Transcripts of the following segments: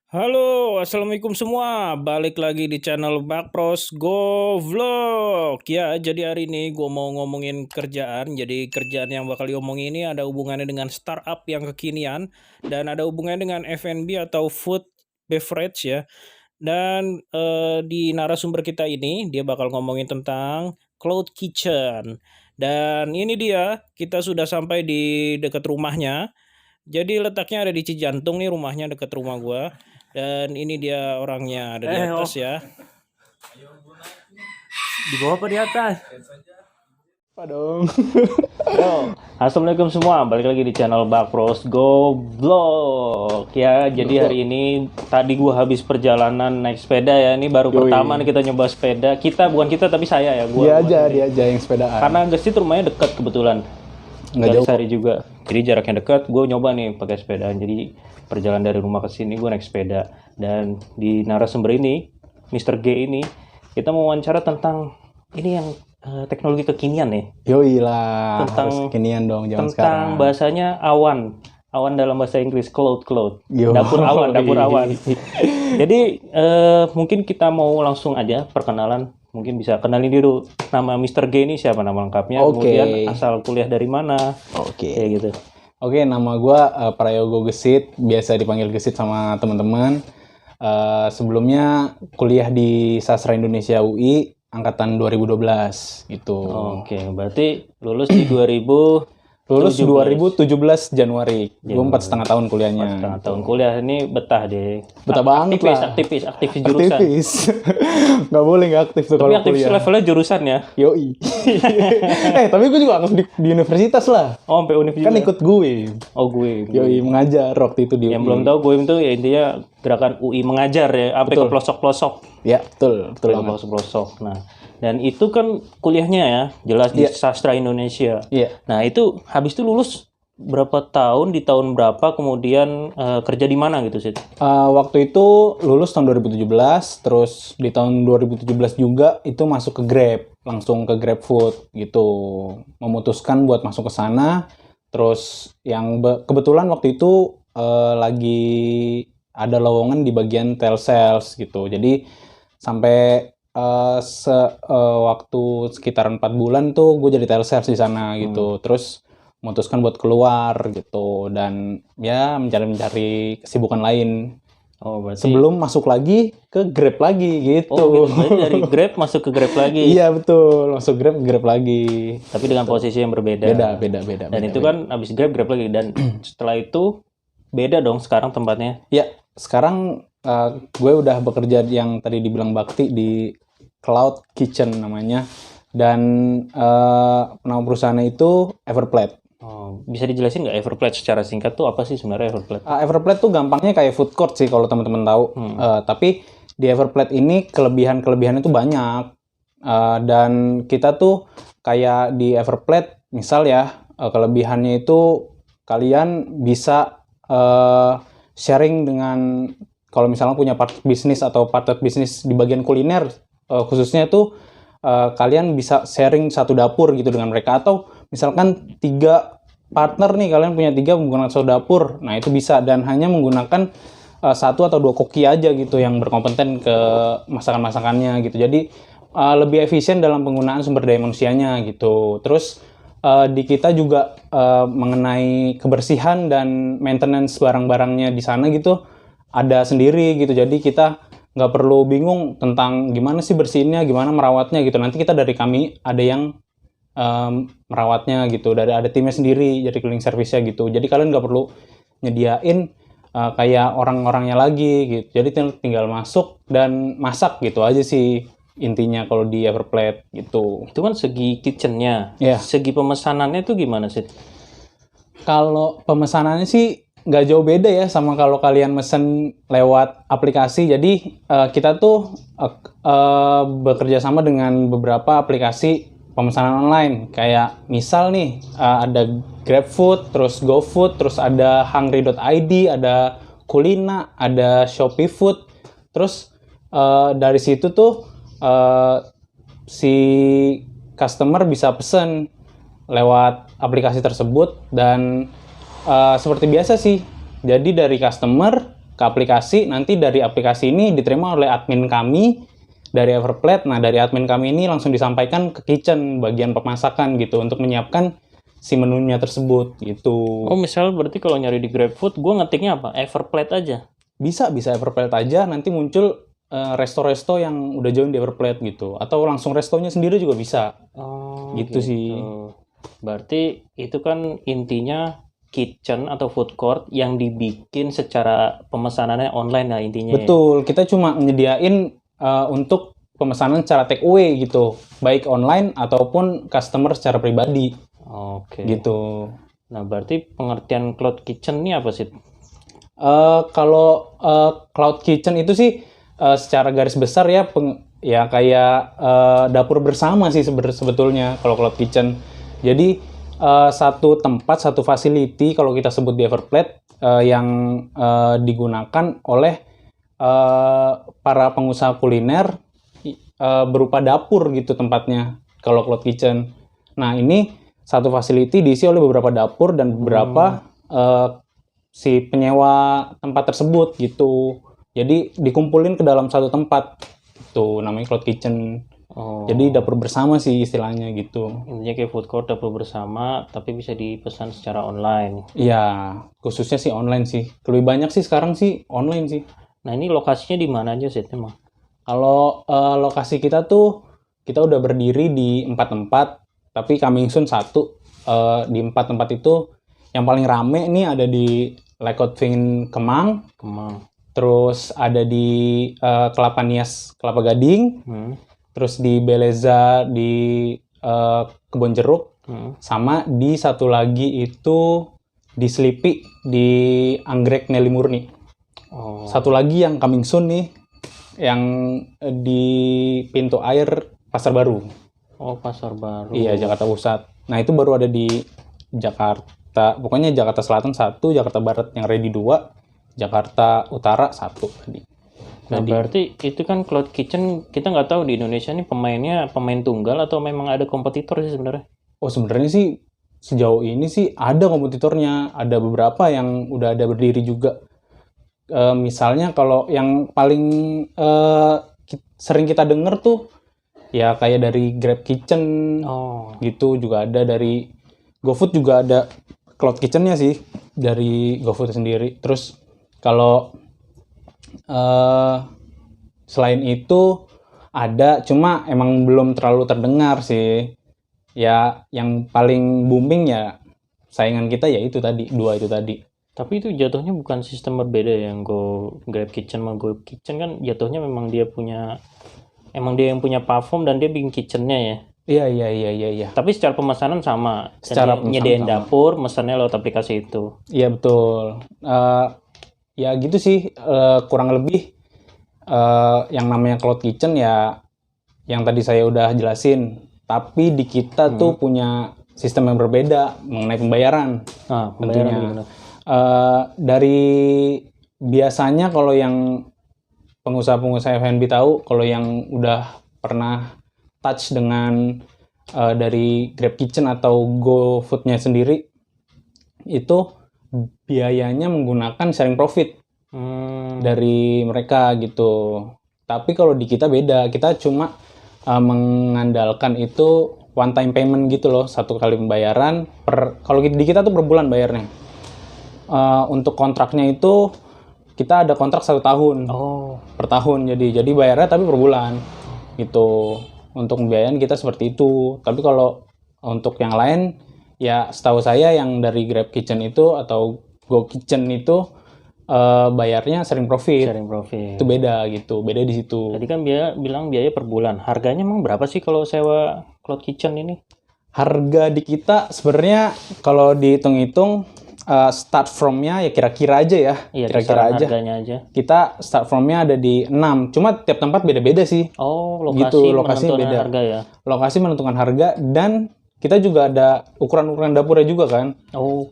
Halo, assalamualaikum semua. Balik lagi di channel Bakpros Go Vlog. Ya, jadi hari ini gue mau ngomongin kerjaan. Jadi kerjaan yang bakal diomongin ini ada hubungannya dengan startup yang kekinian dan ada hubungannya dengan F&B atau food beverage ya. Dan di narasumber kita ini dia bakal ngomongin tentang cloud kitchen. Dan ini dia, kita sudah sampai di dekat rumahnya. Jadi letaknya ada di Cijantung nih, rumahnya dekat rumah gua. Dan ini dia orangnya ada di atas ya. Di bawah apa di atas? Apa dong? Yo, assalamualaikum semua. Balik lagi di channel Bakpros Go Vlog. Ya, jadi hari ini tadi gua habis perjalanan naik sepeda ya. Ini baru pertama nih kita nyoba sepeda. Bukan kita tapi saya ya. Dia aja yang sepedaan. Karena Gesit rumahnya dekat kebetulan. Nggak jauh. Sari juga. Jadi jaraknya dekat. Gue nyoba nih pakai sepedaan. Jadi perjalanan dari rumah ke sini gue naik sepeda. Dan di narasumber ini, Mr. G ini, kita mau wawancara tentang ini yang teknologi kekinian nih. Yoi lah, Tentang- harus kekinian dong zaman Tentang sekarang. bahasanya awan. Awan dalam bahasa Inggris cloud. Yo. Dapur awan. Jadi mungkin kita mau langsung aja perkenalan. Mungkin bisa kenalin dulu nama Mr. G ini siapa, nama lengkapnya, Oke. kemudian asal kuliah dari mana, Oke. kayak gitu. Oke, nama gua Prayogo Gesit, biasa dipanggil Gesit sama teman-teman. Sebelumnya kuliah di Sastra Indonesia UI angkatan 2012 gitu. Oke, berarti lulus di 2000 Lulus 17. 2017 Januari. Gue 4,5 tahun kuliahnya. setengah tahun kuliah ini betah deh. Betah banget lah. Aktivis jurusan. Aktivis. Nggak boleh nggak aktif tuh Tapi kalau aktivis kuliah. levelnya jurusan ya. Yoi. Tapi gue juga aktif di universitas lah. Oh, sampai univ Kan juga. ikut gue. Oh, gue. Yoi, mengajar waktu itu di Yang UI. belum tahu gue itu ya intinya gerakan UI mengajar ya, sampai ke pelosok-pelosok. Ya, betul banget. Pelosok-pelosok. Nah, dan itu kan kuliahnya ya, jelas di Sastra Indonesia. Iya. Nah, itu habis itu lulus berapa tahun, di tahun berapa, kemudian kerja di mana gitu sih? Waktu itu lulus tahun 2017, terus di tahun 2017 juga itu masuk ke Grab, langsung ke GrabFood gitu. Memutuskan buat masuk ke sana, terus yang kebetulan waktu itu lagi ada lowongan di bagian telsales gitu. Jadi sampai waktu sekitar 4 bulan tuh gue jadi telsales di sana gitu. Terus memutuskan buat keluar gitu dan ya mencari kesibukan lain Oh, berarti sebelum masuk lagi ke Grab lagi gitu. Oh, gitu. Berarti dari Grab masuk ke Grab lagi. Iya betul, masuk Grab lagi. Tapi dengan posisi yang berbeda. Beda. Dan itu kan habis Grab lagi, dan setelah itu beda dong sekarang tempatnya. Ya, sekarang gue udah bekerja yang tadi dibilang Bakti di Cloud Kitchen namanya. Dan nama perusahaannya itu Everplate. Oh, bisa dijelasin nggak Everplate secara singkat tuh apa sih sebenarnya Everplate? Everplate tuh gampangnya kayak food court sih kalau teman-teman tahu. Tapi di Everplate ini kelebihannya tuh banyak. Dan kita tuh kayak di Everplate, misal ya, kelebihannya itu kalian bisa sharing dengan, kalau misalnya punya partner bisnis atau partner bisnis di bagian kuliner, khususnya tuh kalian bisa sharing satu dapur gitu dengan mereka, atau misalkan 3 partner nih, kalian punya 3 menggunakan satu dapur, nah itu bisa, dan hanya menggunakan 1 atau 2 koki aja gitu yang berkompeten ke masakan-masakannya gitu. Jadi lebih efisien dalam penggunaan sumber daya manusianya gitu. Terus di kita juga mengenai kebersihan dan maintenance barang-barangnya di sana gitu ada sendiri gitu. Jadi kita nggak perlu bingung tentang gimana sih bersihinnya, gimana merawatnya gitu. Nanti kita dari kami ada yang merawatnya gitu, ada timnya sendiri, jadi cleaning service-nya gitu. Jadi kalian nggak perlu nyediain kayak orang-orangnya lagi gitu. Jadi tinggal masuk dan masak gitu aja sih intinya kalau di Everplate gitu. Itu kan segi kitchennya, Iya. segi pemesanannya tuh gimana sih? Kalau pemesanannya sih nggak jauh beda ya sama kalau kalian mesen lewat aplikasi. Jadi kita tuh bekerja sama dengan beberapa aplikasi pemesanan online. Kayak misal nih ada GrabFood, terus GoFood, terus ada Hungry.id, ada Kulina, ada Shopee Food. Terus dari situ tuh si customer bisa pesen lewat aplikasi tersebut, dan seperti biasa sih. Jadi dari customer ke aplikasi, nanti dari aplikasi ini diterima oleh admin kami dari Everplate. Nah, dari admin kami ini langsung disampaikan ke kitchen bagian pemasakan gitu untuk menyiapkan si menunya tersebut gitu. Oh, misal berarti kalau nyari di GrabFood, gue ngetiknya apa? Everplate aja. Bisa Everplate aja, nanti muncul resto-resto yang udah join di Everplate gitu, atau langsung restonya sendiri juga bisa. Oh, Gitu sih. Berarti itu kan intinya kitchen atau food court yang dibikin secara pemesanannya online lah intinya. Ya? Betul, kita cuma menyediain untuk pemesanan secara take away gitu, baik online ataupun customer secara pribadi. Oke. Gitu. Nah, berarti pengertian cloud kitchen ini apa sih? Kalau cloud kitchen itu sih secara garis besar ya ya kayak dapur bersama sih sebetulnya kalau cloud kitchen. Jadi satu tempat, satu facility kalau kita sebut di Everplate yang digunakan oleh para pengusaha kuliner berupa dapur gitu tempatnya kalau cloud kitchen. Nah, ini satu facility diisi oleh beberapa dapur dan beberapa si penyewa tempat tersebut gitu. Jadi dikumpulin ke dalam satu tempat. Itu namanya cloud kitchen. Jadi dapur bersama sih istilahnya gitu. Intinya kayak food court dapur bersama, tapi bisa dipesan secara online. Iya, khususnya sih online sih. Lebih banyak sih sekarang sih online sih. Nah, ini lokasinya di mana aja sih emang? Kalau lokasi kita tuh, kita udah berdiri di 4 tempat, tapi coming soon 1. Di 4 tempat itu, yang paling rame nih ada di Lekot Vin Kemang, terus ada di Kelapa Nias, Kelapa Gading, terus di Beleza di Kebon Jeruk, sama di satu lagi itu di Selipi di Anggrek Nelly Murni. Satu lagi yang coming soon nih, yang di pintu air Pasar Baru. Oh, Pasar Baru. Iya, Jakarta Pusat. Nah, itu baru ada di Jakarta. Pokoknya Jakarta Selatan 1, Jakarta Barat yang ready 2, Jakarta Utara 1 tadi. Nah, berarti itu kan cloud kitchen, kita nggak tahu di Indonesia nih pemainnya pemain tunggal atau memang ada kompetitor sih sebenarnya? Oh, sebenarnya sih sejauh ini sih ada kompetitornya. Ada beberapa yang udah ada berdiri juga. Misalnya kalau yang paling sering kita denger tuh ya kayak dari Grab Kitchen gitu, juga ada dari GoFood, juga ada cloud kitchennya sih dari GoFood sendiri. Terus kalau selain itu ada, cuma emang belum terlalu terdengar sih. Ya yang paling booming ya saingan kita ya itu tadi, 2 itu tadi. Tapi itu jatuhnya bukan sistem berbeda ya, yang Grab Kitchen sama Go Kitchen kan jatuhnya memang dia yang punya platform dan dia bikin kitchennya ya. Iya. Tapi secara pemesanan sama. Secara pemesanan nyediain sama. Dapur, mesennya lewat aplikasi itu. Iya betul. Ya gitu sih kurang lebih yang namanya cloud kitchen ya yang tadi saya udah jelasin. Tapi di kita tuh punya sistem yang berbeda mengenai pembayaran. Pembayaran gimana? Dari biasanya kalau yang pengusaha-pengusaha F&B tahu, kalau yang udah pernah touch dengan dari Grab Kitchen atau GoFood-nya sendiri, itu biayanya menggunakan sharing profit dari mereka gitu. Tapi kalau di kita beda, kita cuma mengandalkan itu one time payment gitu loh, satu kali pembayaran kalau di kita tuh per bulan bayarnya. Untuk kontraknya itu kita ada kontrak 1 tahun. Per tahun jadi bayarnya tapi per bulan gitu. Untuk pembiayaan kita seperti itu. Tapi kalau untuk yang lain ya setahu saya yang dari Grab Kitchen itu atau Go Kitchen itu bayarnya sharing profit. Itu beda gitu, beda di situ. Tadi kan bilang biaya per bulan. Harganya emang berapa sih kalau sewa cloud kitchen ini? Harga di kita sebenarnya kalau dihitung-hitung start from-nya ya kira-kira aja ya. Iya, kira-kira aja. Harganya aja. Kita start from-nya ada di 6. Cuma tiap tempat beda-beda sih. Lokasi beda. Harga ya. Lokasi menentukan harga, dan kita juga ada ukuran-ukuran dapurnya juga kan.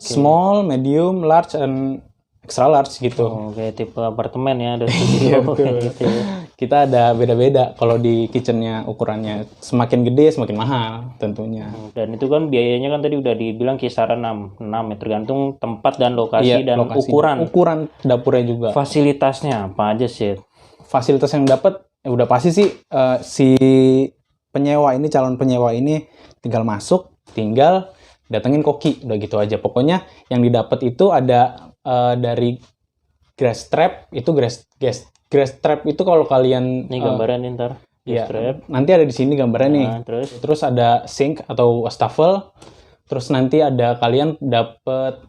Small, medium, large, and extra large gitu. Kayak tipe apartemen ya, ada studio gitu ya. kita ada beda-beda kalau di kitchennya ukurannya. Semakin gede semakin mahal tentunya. Dan itu kan biayanya kan tadi udah dibilang kisaran 6 ya, tergantung tempat dan lokasi Iya, dan lokasi. ukuran. Ukuran dapurnya juga. Fasilitasnya apa aja sih? Fasilitas yang dapat udah pasti sih si penyewa ini, calon penyewa ini tinggal masuk, tinggal datengin koki, udah gitu aja. Pokoknya yang didapat itu ada dari grass trap, itu grass trap itu kalau kalian Ini gambaran nih ntar. ya, Strap. nanti ada di sini gambarnya nih. Nah, Terus ada sink atau wastafel. Terus nanti ada kalian dapat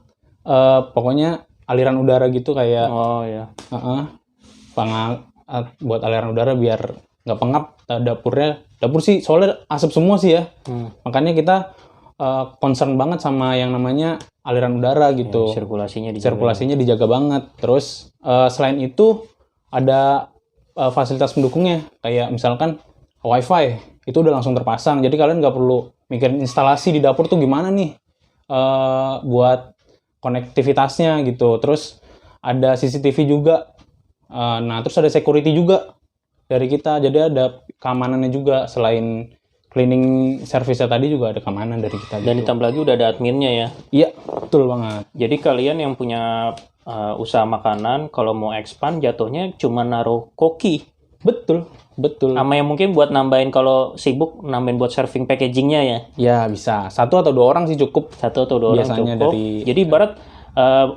pokoknya aliran udara gitu kayak oh ya. buat aliran udara biar nggak pengap dapur sih soalnya asap semua sih ya. Makanya kita concern banget sama yang namanya aliran udara gitu. Sirkulasinya dijaga banget. Terus selain itu ada fasilitas pendukungnya kayak misalkan wifi itu udah langsung terpasang. Jadi kalian nggak perlu mikirin instalasi di dapur tuh gimana nih buat konektivitasnya gitu. Terus ada CCTV juga. Nah terus ada security juga dari kita. Jadi ada keamanannya juga selain cleaning service-nya tadi juga ada keamanan dari kita. Dan gitu. ditambah lagi udah ada adminnya ya. Iya, betul banget. Jadi kalian yang punya usaha makanan, kalau mau expand jatuhnya cuma naruh koki. Betul. Sama yang mungkin buat nambahin kalau sibuk, nambahin buat serving packagingnya ya. Ya bisa. 1 atau 2 orang sih cukup. 1 atau 2 orang Biasanya cukup. dari- Jadi ibarat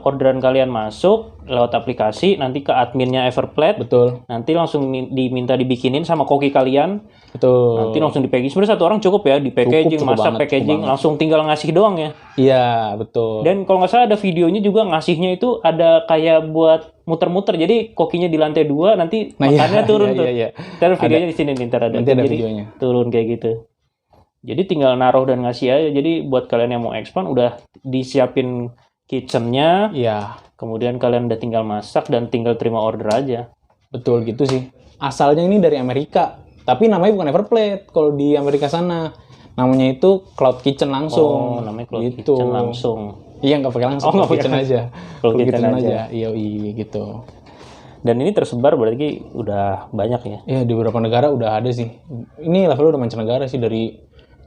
orderan kalian masuk lewat aplikasi, nanti ke adminnya Everplate. Betul. Nanti langsung diminta dibikinin sama koki kalian. Betul. Nanti langsung di packaging. Sebenarnya 1 orang cukup ya, di packaging, Cukup masak banget, packaging, cukup langsung tinggal ngasih doang ya. Iya, betul. Dan kalau nggak salah ada videonya juga ngasihnya itu ada kayak buat muter-muter. Jadi kokinya di lantai 2, nanti makannya turun tuh. Iya. Ntar videonya di sini ntar ada. Nanti ada Jadi videonya. turun kayak gitu. Jadi tinggal naruh dan ngasih aja. Jadi buat kalian yang mau expand udah disiapin kitchennya. Iya, Kemudian kalian udah tinggal masak dan tinggal terima order aja. betul gitu sih. Asalnya ini dari Amerika, tapi namanya bukan Everplate kalau di Amerika sana. Namanya itu Cloud Kitchen langsung. Oh, namanya Cloud gitu. Kitchen langsung. Iya, nggak pakai langsung. Oh, nggak Cloud Kitchen pakai. aja. Cloud Kitchen aja. Iya, gitu. Dan ini tersebar berarti udah banyak ya. Ya, di beberapa negara udah ada sih. Ini levelnya udah mancanegara sih, dari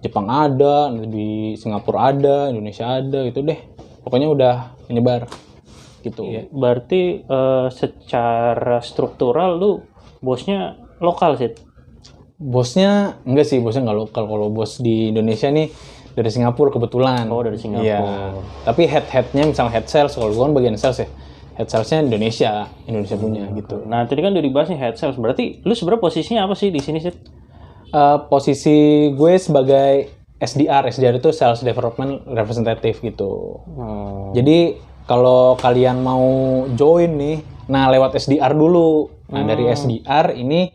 Jepang ada, di Singapura ada, Indonesia ada, gitu deh. Pokoknya udah menyebar gitu. Iya. Berarti secara struktural lu bosnya lokal sih. Bosnya enggak sih, bosnya nggak lokal. Kalau bos di Indonesia nih dari Singapura kebetulan. Oh, dari Singapura. Iya. Tapi headnya misalnya head sales, kalau gue kan bagian sales ya. Head salesnya Indonesia punya gitu. Nah, tadi kan udah dibahas nih head sales. Berarti lu sebenarnya posisinya apa sih di sini sih? Posisi gue sebagai SDR itu Sales Development Representative gitu. Jadi kalau kalian mau join nih, nah lewat SDR dulu. Nah dari SDR ini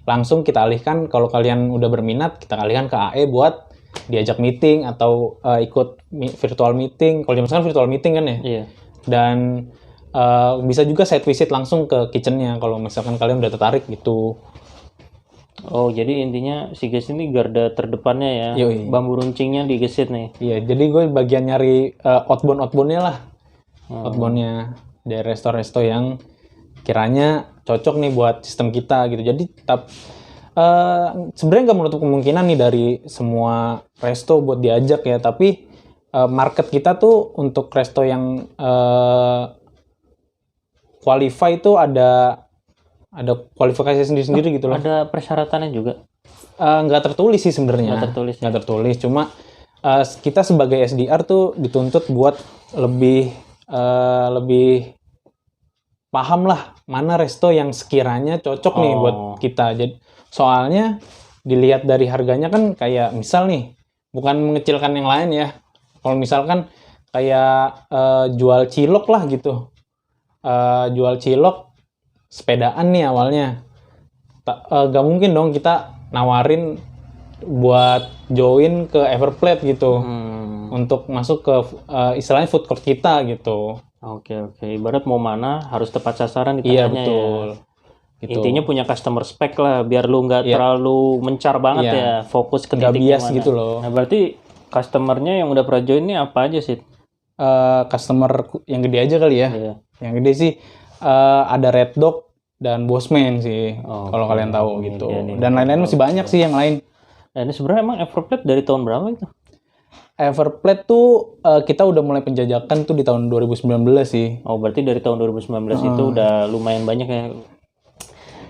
langsung kita alihkan, kalau kalian udah berminat, kita alihkan ke AE buat diajak meeting atau ikut virtual meeting. Kalau misalkan virtual meeting kan ya. Iya. Dan bisa juga site visit langsung ke kitchennya kalau misalkan kalian udah tertarik gitu. Oh, jadi intinya si Ges ini garda terdepannya ya. Yoi. Bambu runcingnya digesit nih. Iya, jadi gue bagian nyari outbound-nya lah. Outbound-nya dari resto-resto yang kiranya cocok nih buat sistem kita gitu. Jadi sebenarnya nggak menutup kemungkinan nih dari semua resto buat diajak ya, tapi market kita tuh untuk resto yang qualify itu ada kualifikasi sendiri-sendiri gitu loh. Ada persyaratannya juga. Nggak tertulis sih sebenarnya. Nggak tertulis. Nggak tertulis. Cuma kita sebagai SDR tuh dituntut buat lebih paham lah mana resto yang sekiranya cocok nih buat kita. Jadi soalnya dilihat dari harganya kan kayak misal nih, bukan mengecilkan yang lain ya. Kalau misalkan kayak jual cilok lah gitu. Jual cilok sepedaan nih awalnya. Gak mungkin dong kita nawarin buat join ke Everplate gitu. Untuk masuk ke istilahnya food court kita gitu. Oke. Ibarat mau mana harus tepat sasaran di Iya, tengahnya betul. ya. Gitu. Intinya punya customer spec lah, biar lu nggak terlalu mencar banget Iya. ya, fokus ke Nggak titik bias yang mana. gitu loh. Nah, berarti customernya yang udah pernah join ini apa aja sih? Customer yang gede aja kali ya. Iya. Yang gede sih ada Red Dog dan Bosman sih, Oke, kalau kalian tahu gitu. iya nih. Dan lain-lain masih banyak sih yang lain. Nah, ini sebenarnya emang Everplate dari tahun berapa itu? Everplate tuh kita udah mulai penjajakan tuh di tahun 2019 sih. Oh, berarti dari tahun 2019 itu udah lumayan banyak ya.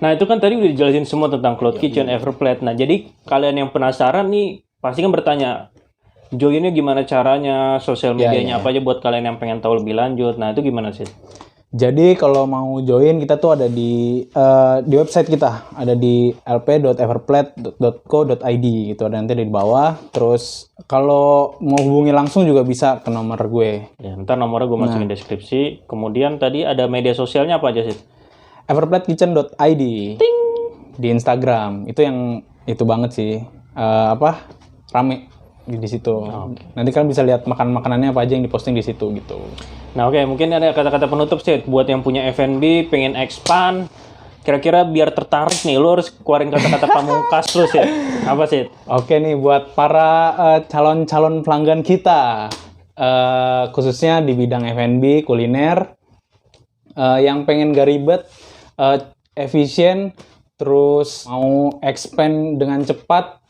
Nah, itu kan tadi udah dijelasin semua tentang Cloud Kitchen, Everplate. Nah, jadi kalian yang penasaran nih pasti kan bertanya, joinnya gimana caranya, sosial medianya apa aja buat kalian yang pengen tahu lebih lanjut. Nah, itu gimana sih? Jadi kalau mau join kita tuh ada di website kita, ada di lp.everplate.co.id gitu, ada nanti di bawah. Terus kalau mau hubungi langsung juga bisa ke nomor gue. Ya, ntar nomornya gue masukin deskripsi. Kemudian tadi ada media sosialnya apa aja sih? everplattekitchen.id di Instagram. Itu yang itu banget sih. Rame di situ. Nanti kalian bisa lihat makanannya apa aja yang diposting di situ gitu. Nah, oke, mungkin ada kata-kata penutup sih buat yang punya F&B pengen expand. Kira-kira biar tertarik nih, lu harus keluarin kata-kata pamungkas terus ya. Apa sih? Oke nih buat para calon-calon pelanggan kita, khususnya di bidang F&B kuliner, yang pengen gak ribet, efisien, terus mau expand dengan cepat,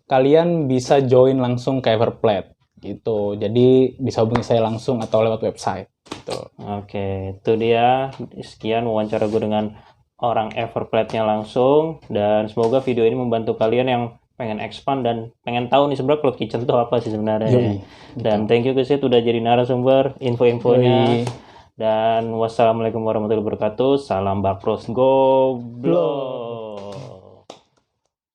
kalian bisa join langsung ke Everplate gitu. Jadi bisa hubungi saya langsung atau lewat website. Gitu. Oke, itu dia. Sekian wawancara gue dengan orang Everplate-nya langsung. Dan semoga video ini membantu kalian yang pengen expand dan pengen tahu nih sebenarnya Cloud Kitchen itu apa sih sebenarnya. Dan thank you Kesit udah jadi narasumber info-infonya. Dan wassalamualaikum warahmatullahi wabarakatuh. Salam Bakpros Goblok.